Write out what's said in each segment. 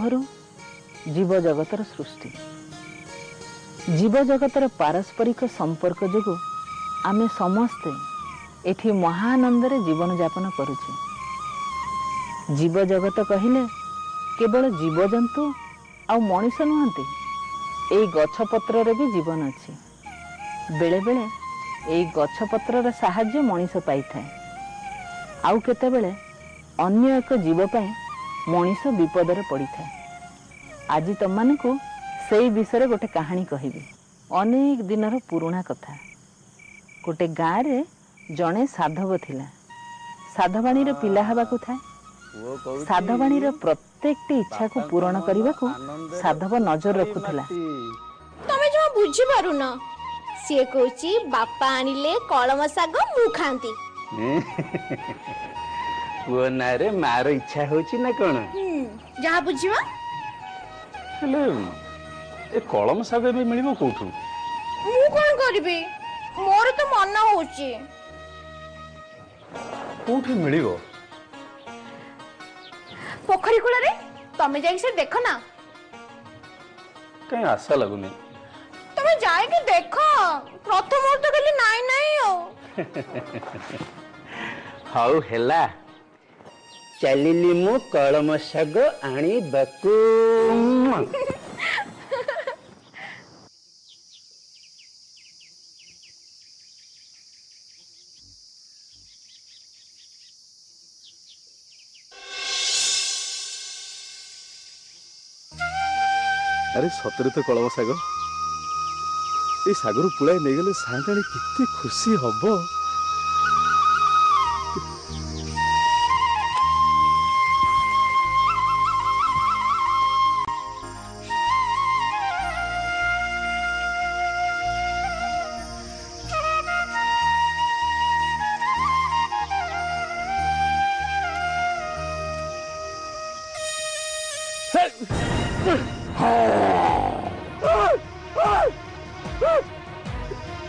ଆରंभरू जीव जगतर सृष्टि जीव जगतर पारस्परिक संपर्क जोगु आमे समस्ते एठी महानंदरे जीवन यापन करुचे। जीव जगत कहिले केवल जीवजंतु आउ मनुष्य नुहंती, एई गछपत्र रे भी जीवन अछि। बेले बेले एई गछपत्र साहाय्य मनुष्य पाई थाए, आउ केतेबेले अन्य एक जीव पई मनुष्य विपदरे पड़ी थाए। आज तुम मानकु सेई विषय गोटे कहानी कहिबी। अनेक दिनर पुराणा कथा। गोटे गाँव रे जड़े साधव थिला। साधवाणी रे पिला हबाकु थाए। साधवाणी रे प्रत्येक इच्छा को पूरण करने को साधव नजर रखुथिला। तमे जो बुझी पारु न, से कहूची बापा आनिले कलम साग मु खांती। पुओ ना रे मार इच्छा होची ना कोन? जहा बुझीबा हेले ए कलम साग भी मिलिबो कोठु? मु कोन करबी, मोर तो मन होची। कोठु मिलिबो? पोखरी कूल रे तमे जाई से देखो ना। कहीं आशा लगुनी। तमे जाई के देखो, प्रथम तो खाली नाई नाई हो। हाउ हेला चलिली मु कलम साग आनी बकु। अरे सतरे तो कलम साग, ये सागर पुलाई नहीं गले साँगाणी कितने खुशी हबो।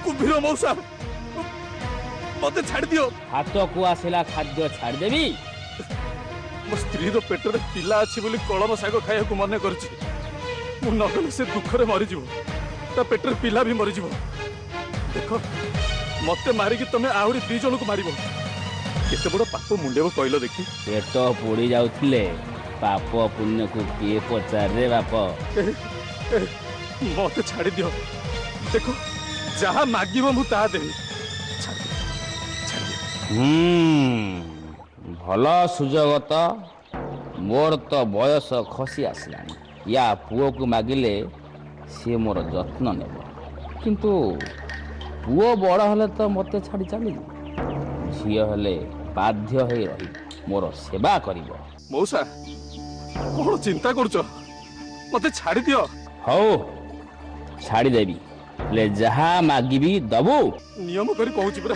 कुबीर मौसा मते छाड़ दियो। हाथ को आसला खाद्य छाड़ देबी? मो स्त्री रो पेट रे पिला अछि बोली कलम साग खाया को मने करछि। मु नगले से दुख रे मरि जीवो, ता पेट रे पिला भी मरि जीवो। देखो मते मारी कि तमे आहुरी 2 जन को मारिबो। केते बड़ पाप मुंडेबो कहलो देखी। पेट पोड़ी जाउथिले पाप पुण्य को किए पचार रे बाप। मते छाड़ी दियो। देखो जहा मागिबो मु ता देबी। भला सुजोग तो मोर तो बयस खसी आसला। या पुओ को मागिले सी मोर जत्न नेब, किंतु पुओ बड़ हेले तो मते छाड़ी चली। झियो हेले बाध्य हो रही मोर सेवा करिवो। मौसा कौन चिंता करुच, मते छाड़ी दियो। हौ छाड़ी देबी, ले जहा मागिबी दबु। नियम करी कहूची पुरा,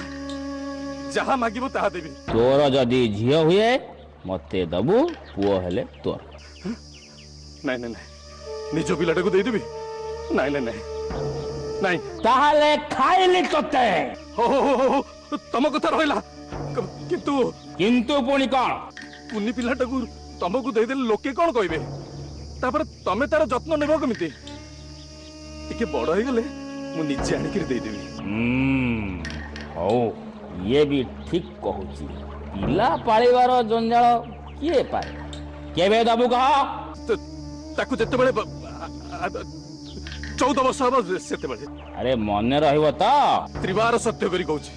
जहा मागिबो ताहा देबी। तोर जदी झियो हुए मते दबु, पुओ हेले तोर। नहीं नहीं निज पिलाटा को दे देबी। नहीं नहीं नहीं नहीं ताहले खाइली तते। हो तम कथा रहला, किंतु किंतु पुणी कोन? कुन्नी पिलाटा को तमको दे देले लोके कोन कहबे? तापर तमे तार जत्न नेबो केमिति? टिके बड़ हो गले मु निजे आनी कर दे देबी। हो ये भी ठीक कहूची। पिला पाळिवार जंजाल किए पाए? केबे दबु कह? ताकू जते बेले 14 वर्ष हबो सेते बेले। अरे मने रहिबो त? त्रिवार सत्य करी कहूची।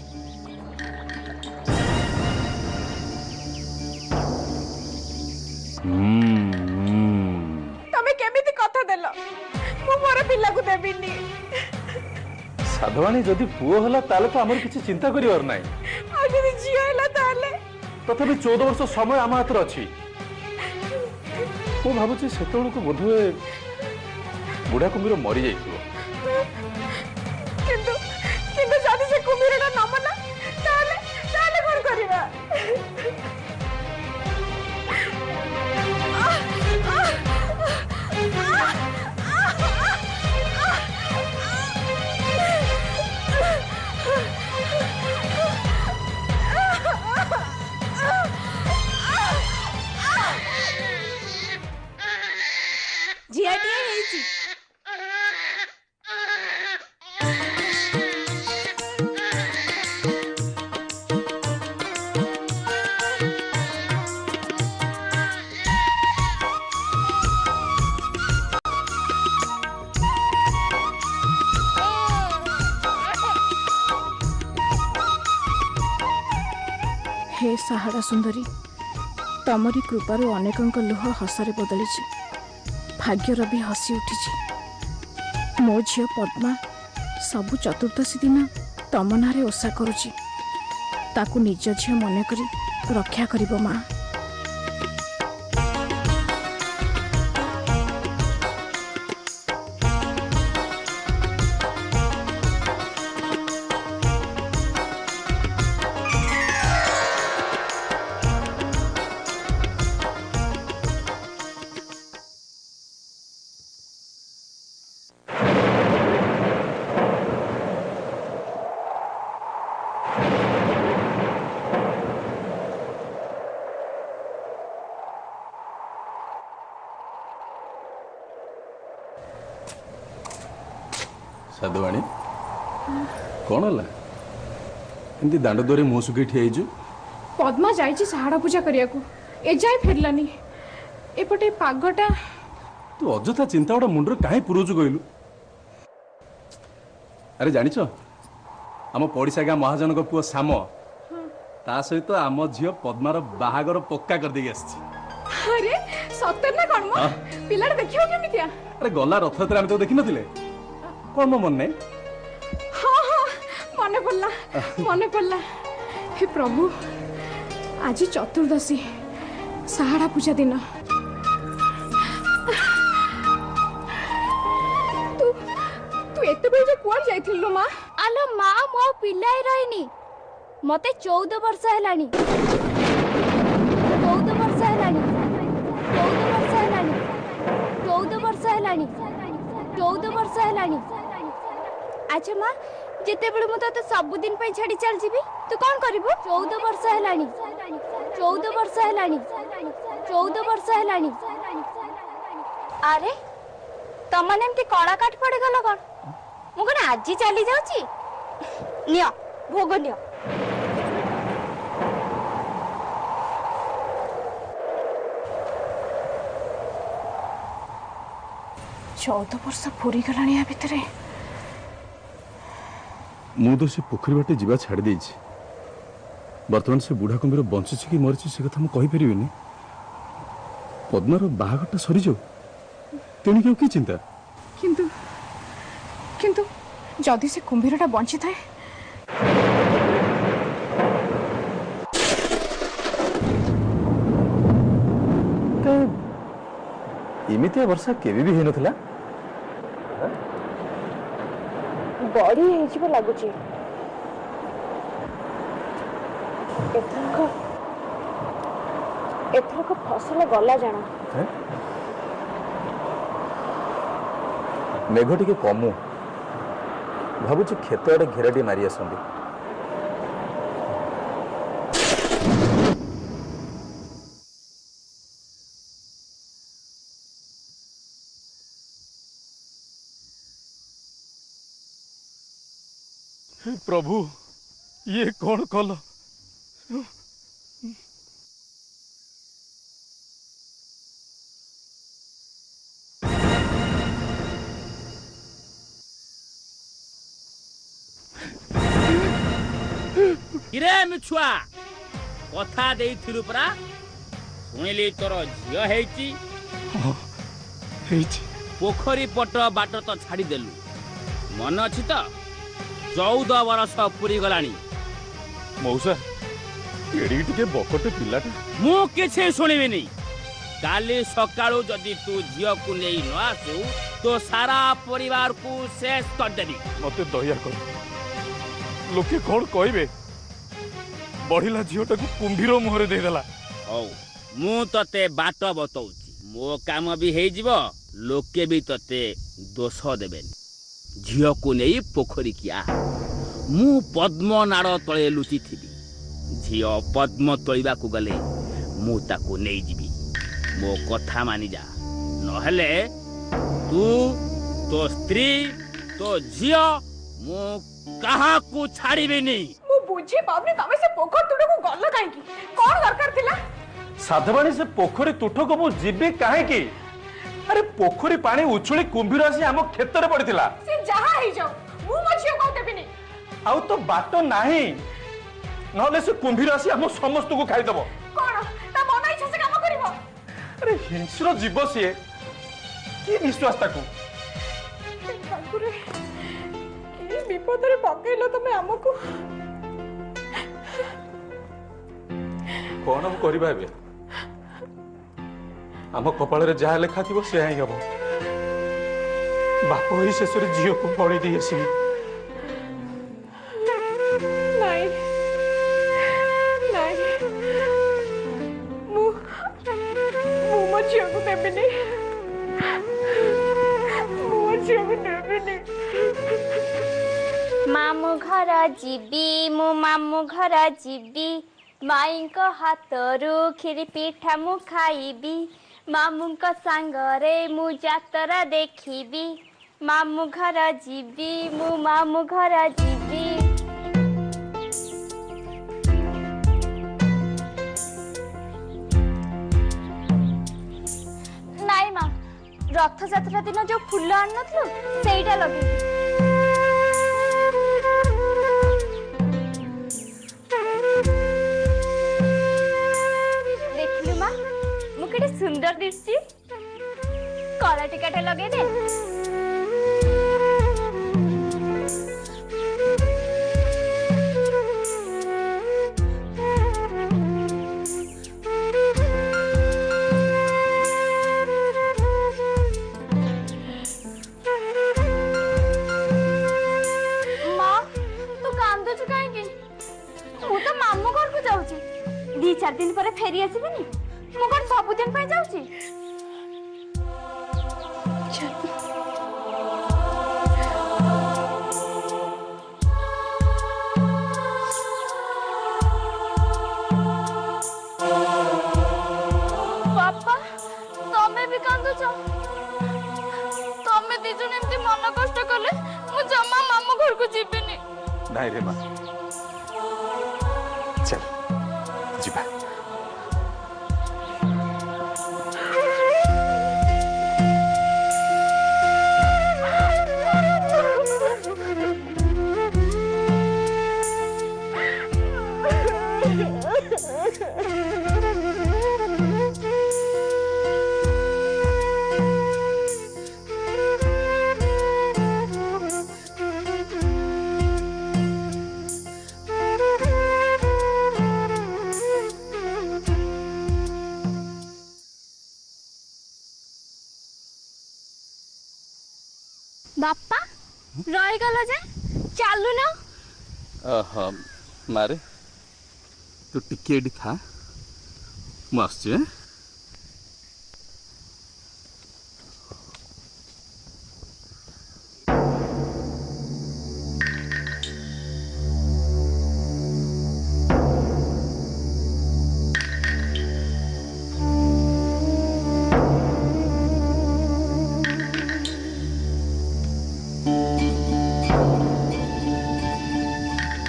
तमे केमिति कथा देलो? मु मोर पिला को देबिनी। साधवाणी जदि पुओ हला ताले तो हमर किछि चिंता करिवार नाही। आ जदि झियो हला ताले तथापि 14 वर्ष समय आम हाथ अच्छी। मु भावुची सेतोल को बोधुए बुढ़ा कुम्भीर मरी जाइथिबो। किंतु किंतु जदि से कुम्भीरटा न मना ताले ताले कोन करिबा? हे साहारा सुंदरी तमरी कृपारू अनेकंक लुह हसरे बदली भाग्यर भी हसी उठी मो झील पद्मा सबु चतुर्दशी दिन तम नारे ओषा करुची ताकू निज झील मन करी रक्षा करिबो माँ। साधुवाणी कौन है एमती दांड दुआरे मुह सुखी ठिया पद्मा जाइए साहाड़ा पूजा करिया को ए जाए फेरलानी एपटे पागटा तू अजथा चिंता गोटा मुंडर कहीं पुरोचु कहलु अरे जानिच आम पड़िशा गाँ महाजन को पुओ श्याम ता सहित आम झील पद्मार बाहागर पक्का कर देगी आसी। अरे सत्तर ना कौन मो पिलाटा देखियो केमितिया अरे गला रथयात्रा आम तो देखि नथिले कौन मो मन नहीं हाँ हाँ मने पड़ला हे प्रभु आज चतुर्दशी साहाड़ा पूजा दिन तू तू एते बेजे कुआर जाइथिल लो माँ आलो माँ मो पिलाई रहनी मते 14 वर्ष हेलानी 14 वर्ष हेलानी 14 वर्ष हेलानी 14 वर्ष हेलानी 14 वर्ष हेलानी। अच्छा माँ जिते बेले मु तो सब दिन पे छाड़ी चल जीबी तू कौन करिवो 14 वर्ष हेलानी 14 वर्ष हेलानी 14 वर्ष हेलानी। अरे तमने एमती कला काट पड़े गलो कौन मु कौन आज चली जाउची नियो भोग नियो। चौदह वर्ष पूरी गलानी भितर मु तो से पोखरी बाटे जीवा छाड़ दे बर्तमान से बुढ़ा कुंभीर बंची कि मरी से कथा मुझे कहीपरि पद्मार बाहागरटा सरी जाऊ तेणिक कि चिंता किंतु किंतु जदि से कुंभीरटा बंची थाए एमती वर्षा केवे भी होता बड़ी लगुच एथरक फसल गला जाना मेघ टे कमु भावुँ खेत आड़े घेराटी मारी आसंदी प्रभु ये कौन कल किरे मिछुआ कथा देइथिलु परा सुनिली तोर झियो हेची पोखरी पट बाट तो छाड़ी देलु मन अछि त 14 वर्ष पूरी गलानी मौसा एड़ी टिके बकटे पिलाटा मु किछे सुनिबिनी काली सकाळू जदि तू झियो को नेई न आसु तो सारा परिवार को शेष कर देबी मते दया कर लोके कौन कहबे बढ़िला झीटा को कुंभीर मुहरे दे देला हौ मु तते बाट बतौची मो काम भी हेई जिवो लोके भी तते दोष देबेनी झियो को नहीं पोखरी किया मु पद्म नाड़ तले लुचि थी झियो पद्म तोलिबा को गले मु ताको नहीं जीवी मो कथा मानी जा नहले तू तो स्त्री तो झियो मु कहा को छाड़ीबेनी मु बुझी पाबनी तमे से पोखर तुडो को गल्ला काहे की कोन दरकार थिला साधवाणी से पोखरी तुठ को मु जीवी काहे की अरे पोखरी पानी उछुली कुंभीर आसी आम खेत रे पड़िथिला से जहा हे जाऊ मु मझियो को देबिनी आउ तो बाट नाही नहले से कुंभीर आसी हम समस्त को खाईदेव। कौन ता मन इच्छा से काम करिवो? अरे हिंस्र जीव सी कि विश्वास ताकू ठाकुरे की विपद रे पकेइलो तमे हमको। कौन हम करबा एबे? आम कपाल जहाँ लिखा थी से ही हम बाप ही शेष झील को बड़ी दी आसमी। नहीं नहीं मु मो झील को देबिनी। मो झील को देबिनी। मामू घर जीवी मु मामू घर जीवी माई को हाथरू खीरी पिठा मु खाइबी मामू को सांगरे मु जातरा देखिबी मामू घर जीवी मु मामू घर जीवी। नाई माँ रथ यात्रा दिन जो फूल आन नथलु सेईटा लगे देखलु माँ मु केडे सुंदर दिसची कला टिकाटे लगे दे। दी चार दिन पर फेरी आसबेनी मु कौन सबुदिन पे जाऊची। बापा तमे भी कांदुच तमे दी जन एमती मन कष्ट कले मु जमा मामू घर को जीबेनी। नहीं रे माँ चल जीवा। बापा रही गल जे चालू ना। मारे तू टिके एडी था मु आसुची।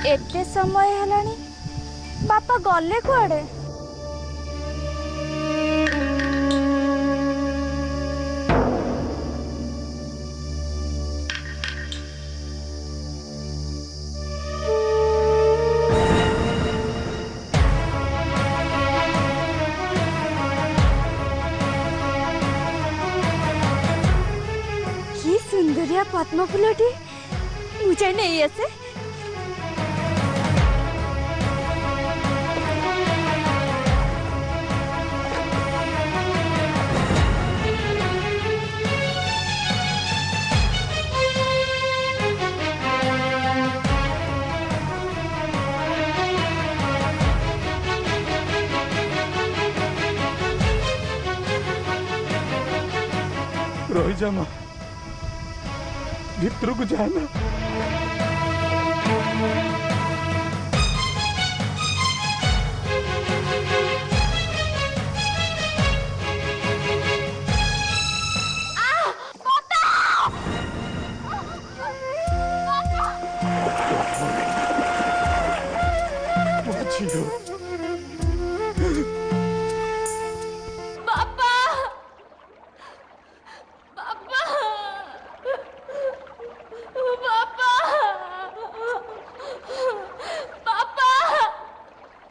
एते समय हेलानी बापा गले कुआडे? की सुंदरिया पद्म फूलटी मुझे नहीं आसे। रही जा माँ भीतर को जाना।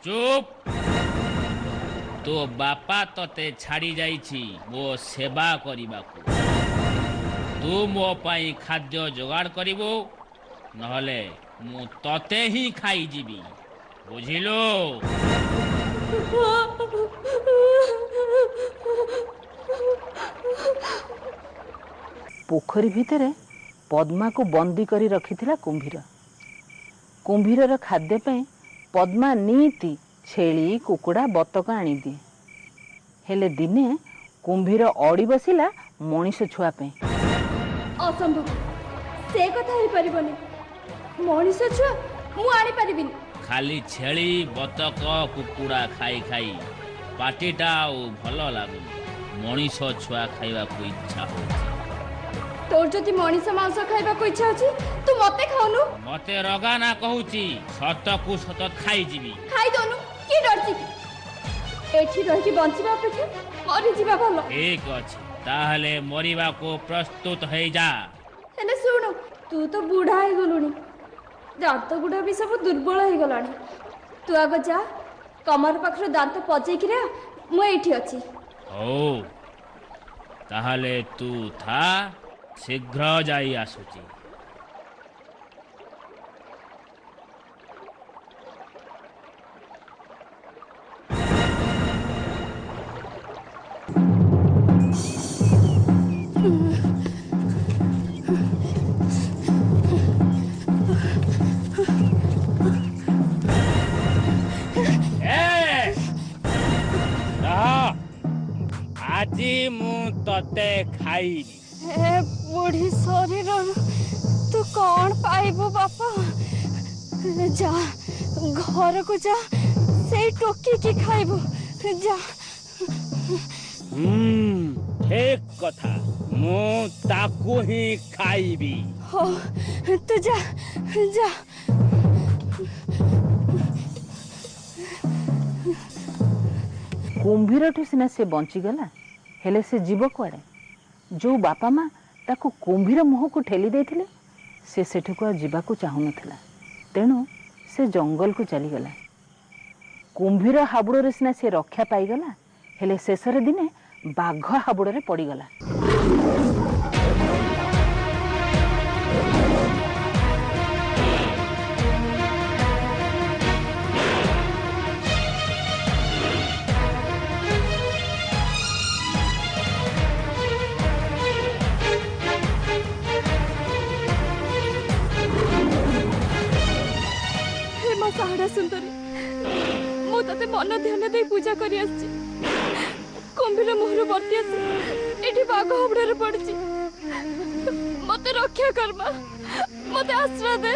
चुप तो बापा तते छाड़ी जाइछि मो सेवा करिबाकू तू मो पाई खाद्य जोगाड़ करिबो नहले मु तते ही खाई जीवी बुझिलो। पोखरी भितरे पद्मा को बंदी करी रखिथिला कुंभीर। कुंभीरर खाद्य पे पद्मा नीति छेली कुकुड़ा बतक आनी दिए हेले दिने कुंभीर अड़ी बसिला मनीष छुआ पे। असंभव से कथा हो परिबनी मनीष छुआ मु आनी परिबिनी। खाली छेली बतक कुकुड़ा खाई खाई पाटिटा भल लागुनी मनीष छुआ खाइबा को इच्छा होछि। तोर जदि मनीष मांस खाइबा को इच्छा होछि तू मते खाउनु। मते रगा ना कहूची सत को सत खाई जीवी। खाई दोनु की डरछि एठी रहि की बंचिबा अपेक्षा मरि जीवा भलो। ठीक अछि ताहले मरिबा को प्रस्तुत हे जा। हेले सुनु तू तो बूढ़ा हे गलुनी दांत गुड़ा भी सब दुर्बल हो गलानी तू आग जा कमर पाखर दांत पचेई कि मु एठी अछि। ओ ताहले तू था शीघ्र जाई आसुची। আজি मु तते खाइनी। हे बुढ़ी शरीर तू कौन पाइबू बापा जा घर को जा से टोकी की खाइबू जा। ठीक कथा मु ताकू ही खाइबी। हो तू जा जा। कुंभीर ठू सिना से बंचीगला हेले से जीव कुआड़े जो बापा माँ ताको कुंभीर मुह को ठेली देथिले से सेठुको जीवाकू चाहू नथिला तेणु से जंगल को चलीगला। कुंभीर हाबुड़े सिना से रक्षा पाईगला हेले शेषर दिने बाघ हाबुड़े पड़ीगला। साहड़ा सुंदरी मु तते मन ध्यान दे पूजा करी आछि कुंभीर मुहर बर्ती आछि एठी बाघ हाबुड़े पड़छि मते रक्षा करबा मते आश्रय दे।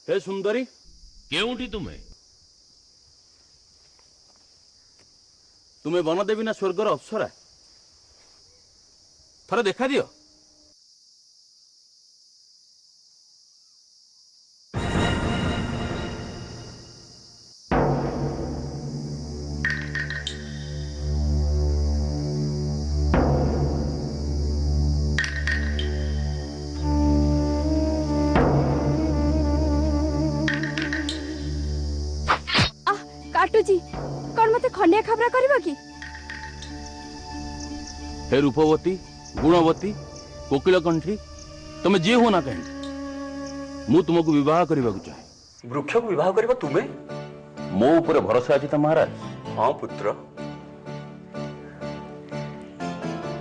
हे सुंदरी केउठी तुम्हें तुम्हें वनदेवी ना स्वर्गर अप्सरा थरे देखा दियो। काटुजी कौन मते खंडिया खबरा करबा की। हे रूपवती गुणवती कोकिल कंठी तुम जी हो ना कहीं मु तुमको विवाह करने को चाहे। वृक्ष को विवाह करबा तुमे मो ऊपर भरोसा अछि त महाराज। हाँ पुत्र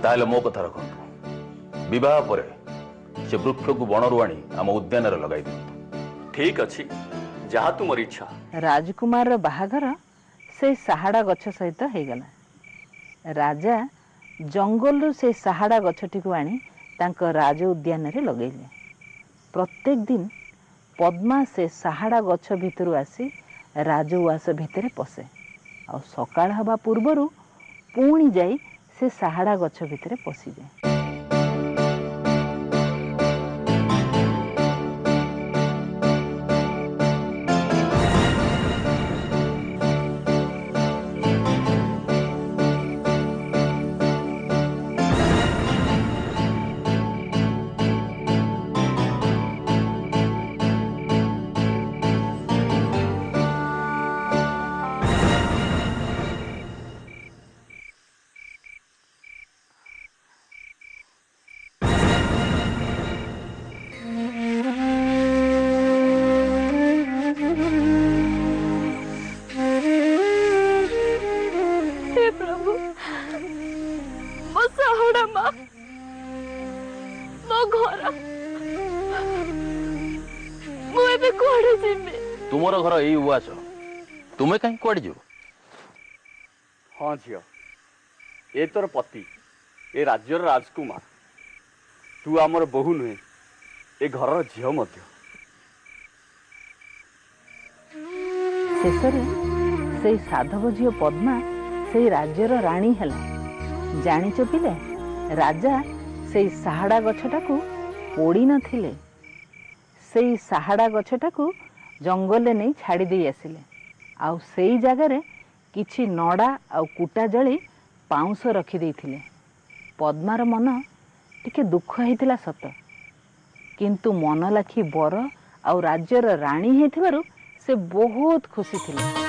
ताले मो कथा रखंतु विवाह परे से वृक्ष को बनरु आनी आम उद्यान रे लगाई दियंतु। ठीक अछि जहा तुमर इच्छा। राजकुमार बाहाघर से साहाड़ा गछ सहित होगला। राजा जंगल से साहाड़ा गछटी को आनी तांको राज उद्यान रे लगेले। प्रत्येक दिन पद्मा से साहाड़ा गछ भितर आसी राजउआस भितर पशे आ सकाळ हवा पूर्वरु पुणी जाई से साहाड़ा गछ भितर पशि जाए। तुमर घर यही उआस तुम्हें कहीं कुआड़े जीव? हाँ झील ए तोर पति ए राज्यर राजकुमार तू आमर बहु नुहे ए घर झील मध्य। शेषरे से साधव झील पद्मा से राज्यर राणी हैला। जानिच पिले राजा से साहाड़ा गछटाकू पोड़ी नथिले, से साहाड़ा गछटाकू जंगल नहीं छाड़ी दे आसिले। आउ सेई जागारे किछि नड़ा आउ कुटा जली पाउंस रखी देइथिले। पद्मार मन टिके दुख हेतिला सत, किंतु मन लाखी बर आउ राज्यर राणी हेथिबारु से बहुत खुशी थिले।